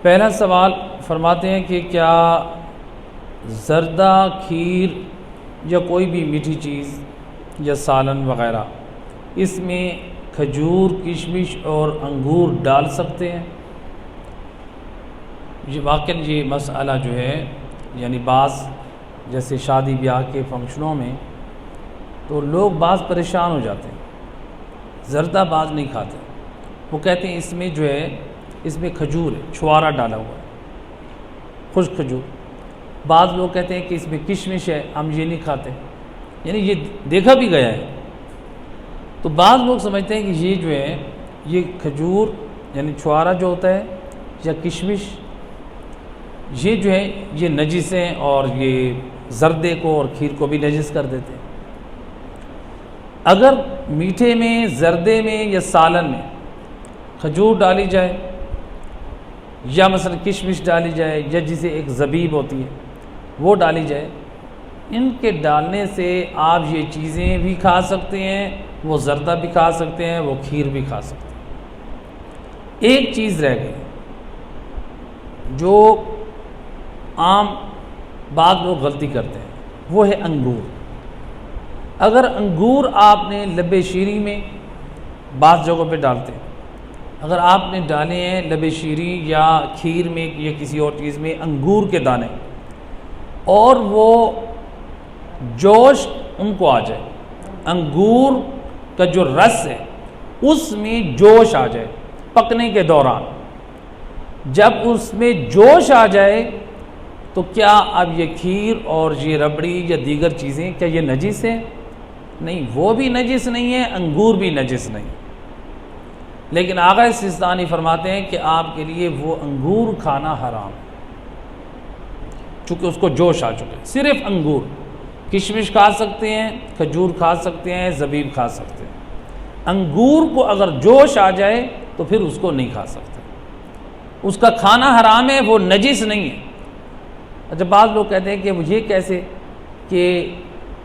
پہلا سوال فرماتے ہیں کہ کیا زردہ، کھیر یا کوئی بھی میٹھی چیز یا سالن وغیرہ اس میں کھجور، کشمش اور انگور ڈال سکتے ہیں؟ یہ واقعاً یہ مسئلہ جو ہے یعنی بعض جیسے شادی بیاہ کے فنکشنوں میں تو لوگ بعض پریشان ہو جاتے ہیں، زردہ بعض نہیں کھاتے، وہ کہتے ہیں اس میں جو ہے اس میں کھجور ہے، چھوارا ڈالا ہوا ہے، خشک کھجور۔ بعض لوگ کہتے ہیں کہ اس میں کشمش ہے، ہم یہ نہیں کھاتے، یعنی یہ دیکھا بھی گیا ہے۔ تو بعض لوگ سمجھتے ہیں کہ یہ جو ہے یہ کھجور یعنی چھوارا جو ہوتا ہے یا کشمش یہ جو ہے یہ نجس ہیں اور یہ زردے کو اور کھیر کو بھی نجس کر دیتے ہیں۔ اگر میٹھے میں، زردے میں یا سالن میں کھجور ڈالی جائے یا مثلا کشمش ڈالی جائے یا جسے ایک زبیب ہوتی ہے وہ ڈالی جائے، ان کے ڈالنے سے آپ یہ چیزیں بھی کھا سکتے ہیں، وہ زردہ بھی کھا سکتے ہیں، وہ کھیر بھی کھا سکتے ہیں۔ ایک چیز رہ گئی جو عام بعض لوگ غلطی کرتے ہیں، وہ ہے انگور۔ اگر انگور آپ نے لب شیری میں بعض جگہوں پہ ڈالتے ہیں، اگر آپ نے ڈالے ہیں لب شیری یا کھیر میں یا کسی اور چیز میں انگور کے دانے اور وہ جوش ان کو آ جائے، انگور کا جو رس ہے اس میں جوش آ جائے پکنے کے دوران، جب اس میں جوش آ جائے تو کیا اب یہ کھیر اور یہ ربڑی یا دیگر چیزیں کیا یہ نجس ہیں؟ نہیں، وہ بھی نجس نہیں ہے، انگور بھی نجس نہیں۔ لیکن آقا سیستانی فرماتے ہیں کہ آپ کے لیے وہ انگور کھانا حرام ہے چونکہ اس کو جوش آ چکے۔ صرف انگور، کشمش کھا سکتے ہیں، کھجور کھا سکتے ہیں، زبیب کھا سکتے ہیں، انگور کو اگر جوش آ جائے تو پھر اس کو نہیں کھا سکتے، اس کا کھانا حرام ہے، وہ نجس نہیں ہے۔ اچھا، بعض لوگ کہتے ہیں کہ یہ کیسے کہ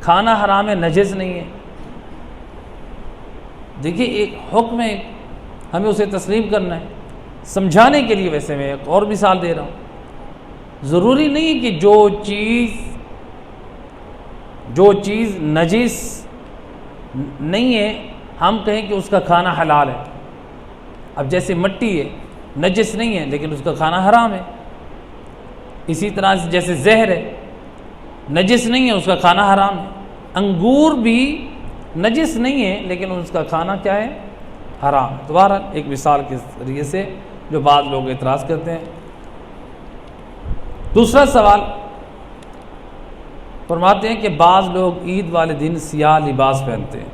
کھانا حرام ہے نجس نہیں ہے؟ دیکھیے ایک حکم ہے، ہمیں اسے تسلیم کرنا ہے۔ سمجھانے کے لیے ویسے میں ایک اور مثال دے رہا ہوں، ضروری نہیں ہے کہ جو چیز نجس نہیں ہے ہم کہیں کہ اس کا کھانا حلال ہے۔ اب جیسے مٹی ہے، نجس نہیں ہے لیکن اس کا کھانا حرام ہے۔ اسی طرح سے جیسے زہر ہے، نجس نہیں ہے، اس کا کھانا حرام ہے۔ انگور بھی نجس نہیں ہے لیکن اس کا کھانا کیا ہے؟ حرام۔ دوبارہ ایک مثال کے ذریعے سے جو بعض لوگ اعتراض کرتے ہیں۔ دوسرا سوال فرماتے ہیں کہ بعض لوگ عید والے دن سیاہ لباس پہنتے ہیں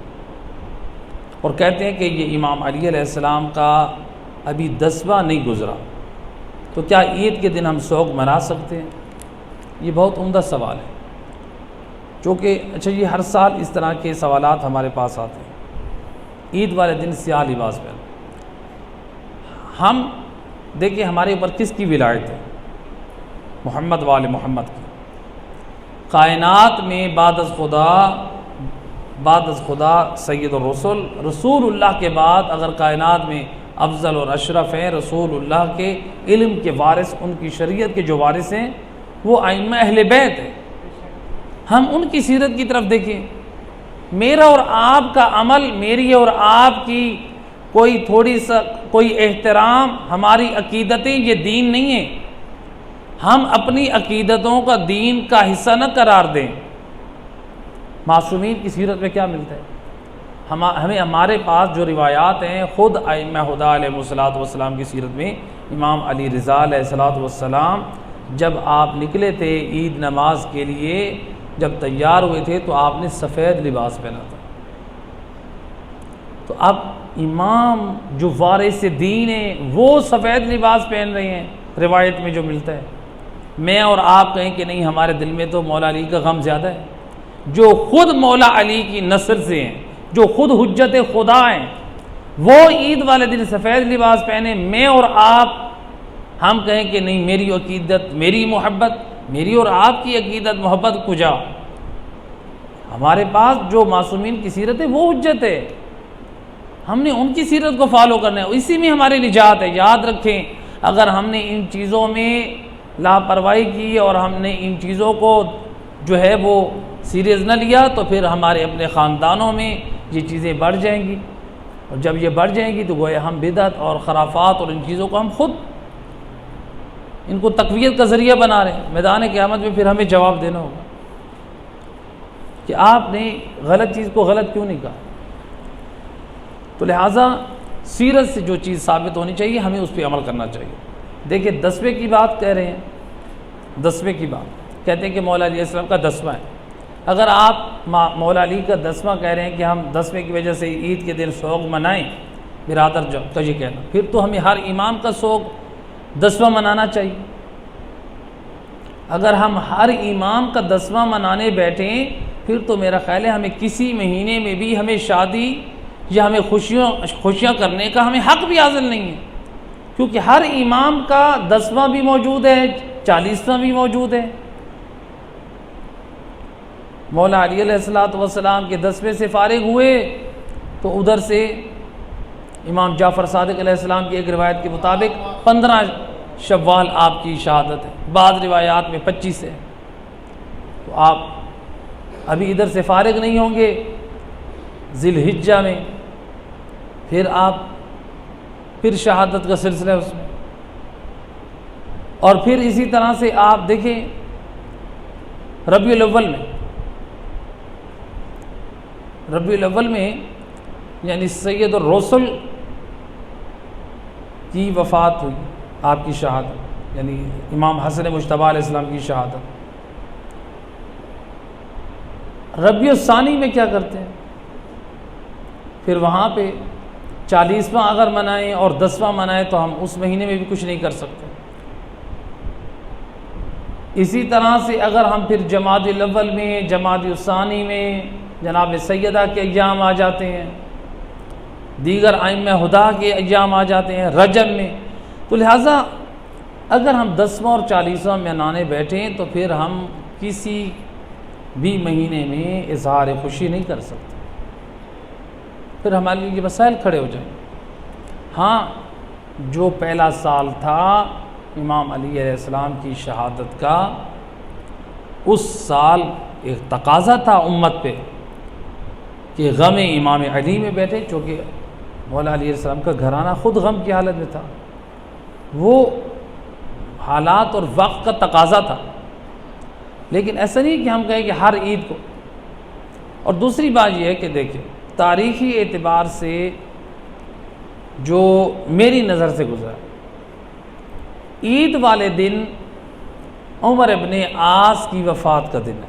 اور کہتے ہیں کہ یہ امام علی علیہ السلام کا ابھی 10واں نہیں گزرا، تو کیا عید کے دن ہم سوگ منا سکتے ہیں؟ یہ بہت عمدہ سوال ہے، چونکہ اچھا یہ ہر سال اس طرح کے سوالات ہمارے پاس آتے ہیں۔ عید والے دن سیاہ لباس پہن، ہم دیکھیں ہمارے اوپر کس کی ولایت ہے؟ محمد وال محمد کی۔ کائنات میں بعد از خدا سید الرسل، رسول اللہ کے بعد اگر کائنات میں افضل اور اشرف ہیں رسول اللہ کے علم کے وارث، ان کی شریعت کے جو وارث ہیں وہ ائمہ اہل بیت ہیں۔ ہم ان کی سیرت کی طرف دیکھیں، میرا اور آپ کا عمل، میری اور آپ کی کوئی احترام، ہماری عقیدتیں یہ دین نہیں ہے۔ ہم اپنی عقیدتوں کا دین کا حصہ نہ قرار دیں۔ معصومین کی سیرت میں کیا ملتا ہے؟ ہمیں ہمارے پاس جو روایات ہیں، خود ائمہ ہدیٰ علیہ الصلوۃ والسلام کی سیرت میں امام علی رضا علیہ الصلوۃ والسلام جب آپ نکلے تھے عید نماز کے لیے، جب تیار ہوئے تھے تو آپ نے سفید لباس پہنا تھا۔ تو اب امام جو وارث دین ہیں وہ سفید لباس پہن رہے ہیں روایت میں جو ملتا ہے۔ میں اور آپ کہیں کہ نہیں، ہمارے دل میں تو مولا علی کا غم زیادہ ہے، جو خود مولا علی کی نسل سے ہیں، جو خود حجت خدا ہیں، وہ عید والے دن سفید لباس پہنے، میں اور آپ ہم کہیں کہ نہیں میری عقیدت، میری محبت، میری اور آپ کی عقیدت محبت کجا؟ ہمارے پاس جو معصومین کی سیرت ہے وہ حجت ہے، ہم نے ان کی سیرت کو فالو کرنا ہے، اسی میں ہماری نجات ہے۔ یاد رکھیں اگر ہم نے ان چیزوں میں لاپرواہی کی اور ہم نے ان چیزوں کو جو ہے وہ سیریس نہ لیا تو پھر ہمارے اپنے خاندانوں میں یہ چیزیں بڑھ جائیں گی، اور جب یہ بڑھ جائیں گی تو گویا ہم بدعت اور خرافات اور ان چیزوں کو ہم خود ان کو تقویت کا ذریعہ بنا رہے ہیں۔ میدان قیامت میں پھر ہمیں جواب دینا ہوگا کہ آپ نے غلط چیز کو غلط کیوں نہیں کہا۔ تو لہٰذا سیرت سے جو چیز ثابت ہونی چاہیے ہمیں اس پہ عمل کرنا چاہیے۔ دیکھیں 10ویں کی بات کہہ رہے ہیں، 10ویں کی بات کہتے ہیں کہ مولا علیہ السلام کا 10واں ہے۔ اگر آپ مولا علی کا 10واں کہہ رہے ہیں کہ ہم 10ویں کی وجہ سے عید کے دن سوگ منائیں، برادر کا یہ کہنا، پھر تو ہمیں ہر امام کا سوگ 10واں منانا چاہیے۔ اگر ہم ہر امام کا 10واں منانے بیٹھیں پھر تو میرا خیال ہے ہمیں کسی مہینے میں بھی ہمیں شادی یا ہمیں خوشیاں کرنے کا ہمیں حق بھی حاصل نہیں ہے، کیونکہ ہر امام کا 10واں بھی موجود ہے، 40واں بھی موجود ہے۔ مولا علی علیہ السلام کے 10ویں سے فارغ ہوئے تو ادھر سے امام جعفر صادق علیہ السلام کی ایک روایت کے مطابق 15 شوال آپ کی شہادت ہے، بعض روایات میں 25 ہے۔ تو آپ ابھی ادھر سے فارغ نہیں ہوں گے ذی الحجہ میں، پھر آپ پھر شہادت کا سلسلہ ہے اس میں، اور پھر اسی طرح سے آپ دیکھیں ربیع الاول میں یعنی سید الرسل کی وفات ہوئی، آپ کی شہادت یعنی امام حسن مجتبیٰ علیہ السلام کی شہادت۔ ربیع الثانی میں کیا کرتے ہیں؟ پھر وہاں پہ 40واں اگر منائیں اور 10واں منائیں تو ہم اس مہینے میں بھی کچھ نہیں کر سکتے۔ اسی طرح سے اگر ہم پھر جمادی الاول میں، جمادی الثانی میں جناب سیدہ کے ایام آ جاتے ہیں، دیگر ائمہ ہدیٰ کے ایام آ جاتے ہیں رجب میں، تو لہٰذا اگر ہم 10واں اور 40واں منانے بیٹھیں تو پھر ہم کسی بھی مہینے میں اظہار خوشی نہیں کر سکتے، پھر ہمارے لیے یہ مسائل کھڑے ہو جائیں۔ ہاں جو پہلا سال تھا امام علی علیہ السلام کی شہادت کا، اس سال ایک تقاضا تھا امت پہ کہ غم امام علی میں بیٹھے، چونکہ مولا علی علیہ السلام کا گھرانہ خود غم کی حالت میں تھا، وہ حالات اور وقت کا تقاضا تھا۔ لیکن ایسا نہیں کہ ہم کہیں کہ ہر عید کو۔ اور دوسری بات یہ ہے کہ دیکھیں تاریخی اعتبار سے جو میری نظر سے گزرا، عید والے دن عمر ابن عاص کی وفات کا دن ہے،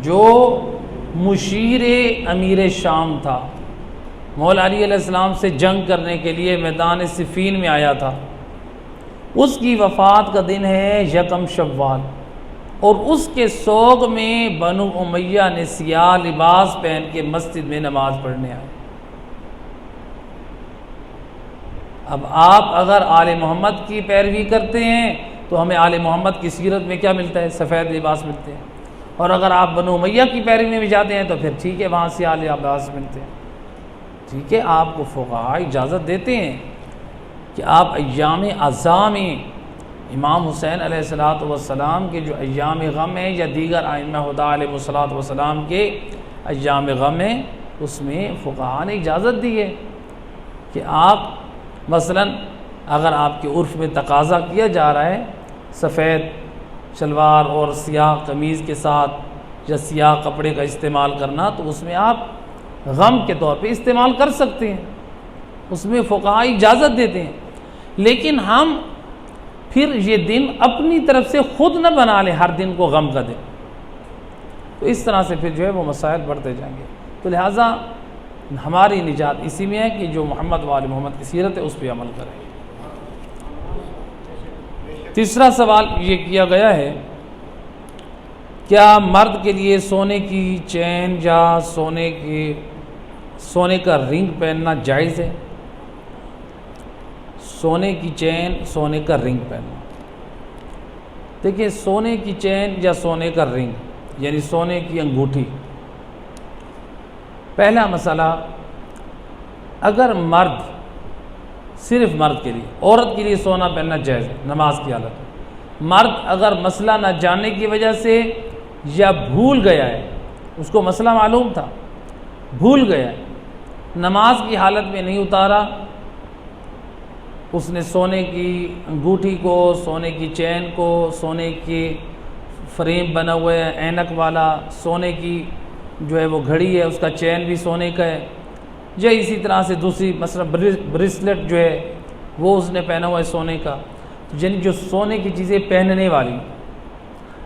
جو مشیر امیر شام تھا، مولا علی علیہ السلام سے جنگ کرنے کے لیے میدان صفین میں آیا تھا، اس کی وفات کا دن ہے 1 شوال، اور اس کے سوگ میں بنو امیہ نے سیاہ لباس پہن کے مسجد میں نماز پڑھنے آئے۔ اب آپ اگر آل محمد کی پیروی کرتے ہیں تو ہمیں آل محمد کی سیرت میں کیا ملتا ہے؟ سفید لباس ملتے ہیں، اور اگر آپ بنو امیہ کی پیروی میں بھی جاتے ہیں تو پھر ٹھیک ہے وہاں سیاہ لباس ملتے ہیں۔ ٹھیک ہے، آپ کو فقہاء اجازت دیتے ہیں کہ آپ ایام عزا میں امام حسین علیہ السلام کے جو ایام غم ہیں یا دیگر ائمہ ہدیٰ علیہ السلام کے ایام غم ہیں، اس میں فقہاء نے اجازت دی ہے کہ آپ مثلا اگر آپ کے عرف میں تقاضا کیا جا رہا ہے سفید شلوار اور سیاہ قمیض کے ساتھ یا سیاہ کپڑے کا استعمال کرنا، تو اس میں آپ غم کے طور پہ استعمال کر سکتے ہیں، اس میں فقہاء اجازت دیتے ہیں۔ لیکن ہم پھر یہ دن اپنی طرف سے خود نہ بنا لیں ہر دن کو غم کا دن، تو اس طرح سے پھر جو ہے وہ مسائل بڑھتے جائیں گے۔ تو لہٰذا ہماری نجات اسی میں ہے کہ جو محمد و آل محمد کی سیرت ہے اس پہ عمل کریں۔ تیسرا سوال یہ کیا گیا ہے، کیا مرد کے لیے سونے کی چین یا سونے کا رنگ پہننا جائز ہے؟ سونے کی چین، سونے کا رنگ پہننا، دیکھیں سونے کی چین یا سونے کا رنگ یعنی سونے کی انگوٹھی، پہلا مسئلہ، اگر مرد صرف مرد کے لیے. عورت کے لیے سونا پہننا جائز ہے نماز کی حالت میں. مرد اگر مسئلہ نہ جاننے کی وجہ سے یا بھول گیا ہے، اس کو مسئلہ معلوم تھا، بھول گیا ہے، نماز کی حالت میں نہیں اتارا، اس نے سونے کی انگوٹھی کو، سونے کی چین کو، سونے کی فریم بنا ہوا ہے اینک والا، سونے کی جو ہے وہ گھڑی ہے اس کا چین بھی سونے کا ہے، یا اسی طرح سے دوسری مثلا بریسلٹ جو ہے وہ اس نے پہنا ہوا ہے سونے کا. یعنی جو سونے کی چیزیں پہننے والی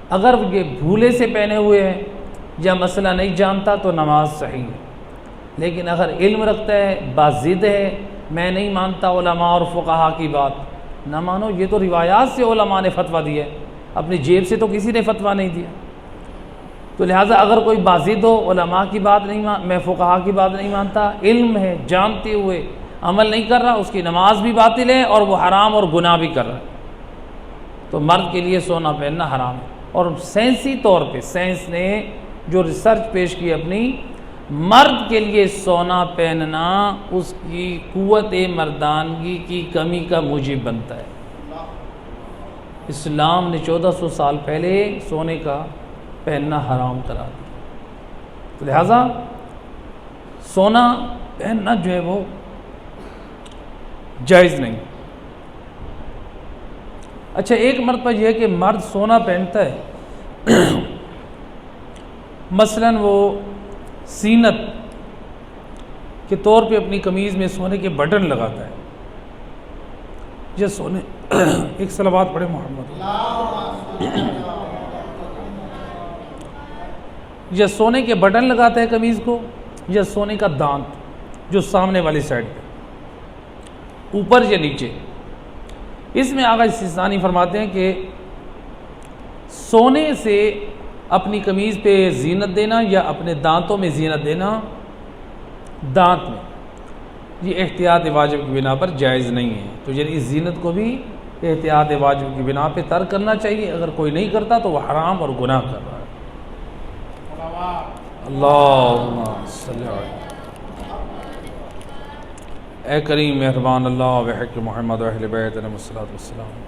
اگر یہ بھولے سے پہنے ہوئے ہیں یا مسئلہ نہیں جانتا تو نماز صحیح ہے. لیکن اگر علم رکھتا ہے، باضد ہے، میں نہیں مانتا علماء اور فقہا کی بات، نہ مانو، یہ تو روایات سے علماء نے فتویٰ دیا ہے، اپنی جیب سے تو کسی نے فتویٰ نہیں دیا. تو لہٰذا اگر کوئی باضد ہو، علماء کی بات نہیں میں فقہا کی بات نہیں مانتا، علم ہے، جانتے ہوئے عمل نہیں کر رہا، اس کی نماز بھی باطل ہے اور وہ حرام اور گناہ بھی کر رہا ہے. تو مرد کے لیے سونا پہننا حرام ہے. اور سائنسی طور پہ سائنس نے جو ریسرچ پیش کی اپنی، مرد کے لیے سونا پہننا اس کی قوت مردانگی کی کمی کا موجب بنتا ہے. اسلام نے 1400 سال پہلے سونے کا پہننا حرام قرار دیا. تو لہٰذا سونا پہننا جو ہے وہ جائز نہیں. اچھا، ایک مرتبہ یہ ہے کہ مرد سونا پہنتا ہے، مثلاً وہ زینت کے طور پہ اپنی قمیض میں سونے کے بٹن لگاتا ہے، یا سونے ایک صلوات پڑھے محمد، یا سونے کے بٹن لگاتا ہے قمیض کو، یا سونے کا دانت جو سامنے والی سائڈ پہ اوپر یا نیچے. اس میں آغا استثنانی فرماتے ہیں کہ سونے سے اپنی قمیض پہ زینت دینا یا اپنے دانتوں میں زینت دینا، دانت میں، یہ احتیاط واجب کی بنا پر جائز نہیں ہے. تو یعنی اس زینت کو بھی احتیاط واجب کی بنا پہ ترک کرنا چاہیے. اگر کوئی نہیں کرتا تو وہ حرام اور گناہ کر رہا ہے. اللہم صلی علی اے کریم مہربان اللہ و حق محمد و اہل بیت علیہ الصلوۃ والسلام.